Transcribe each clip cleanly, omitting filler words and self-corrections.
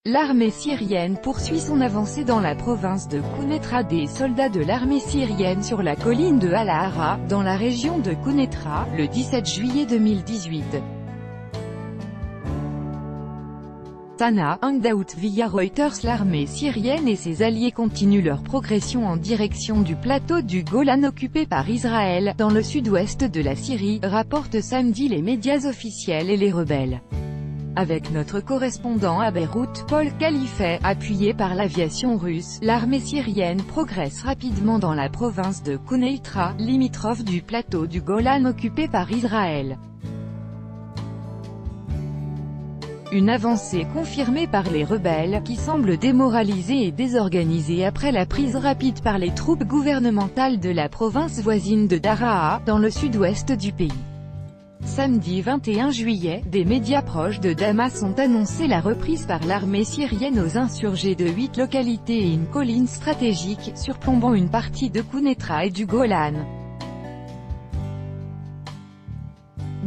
L'armée syrienne poursuit son avancée dans la province de Quneitra. Des soldats de l'armée syrienne sur la colline de Al-Ahra, dans la région de Quneitra, le 17 juillet 2018. Sana Hangout via Reuters. L'armée syrienne et ses alliés continuent leur progression en direction du plateau du Golan occupé par Israël, dans le sud-ouest de la Syrie, rapportent samedi les médias officiels et les rebelles. Avec notre correspondant à Beyrouth, Paul Khalifeh, appuyé par l'aviation russe, l'armée syrienne progresse rapidement dans la province de Quneitra, limitrophe du plateau du Golan occupé par Israël. Une avancée confirmée par les rebelles, qui semblent démoralisés et désorganisés après la prise rapide par les troupes gouvernementales de la province voisine de Daraa, dans le sud-ouest du pays. Samedi 21 juillet, des médias proches de Damas ont annoncé la reprise par l'armée syrienne aux insurgés de 8 localités et une colline stratégique, surplombant une partie de Quneitra et du Golan.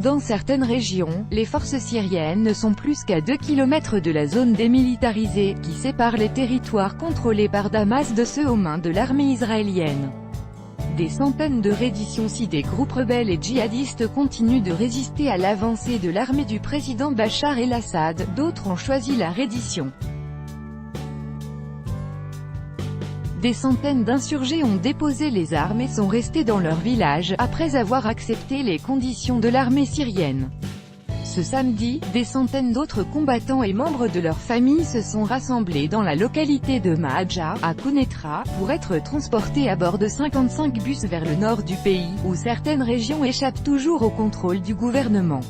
Dans certaines régions, les forces syriennes ne sont plus qu'à 2 km de la zone démilitarisée, qui sépare les territoires contrôlés par Damas de ceux aux mains de l'armée israélienne. Des centaines de redditions si des groupes rebelles et djihadistes continuent de résister à l'avancée de l'armée du président Bachar el-Assad, d'autres ont choisi la reddition. Des centaines d'insurgés ont déposé les armes et sont restés dans leur village, après avoir accepté les conditions de l'armée syrienne. Ce samedi, des centaines d'autres combattants et membres de leurs familles se sont rassemblés dans la localité de Mahadja, à Quneitra, pour être transportés à bord de 55 bus vers le nord du pays, où certaines régions échappent toujours au contrôle du gouvernement.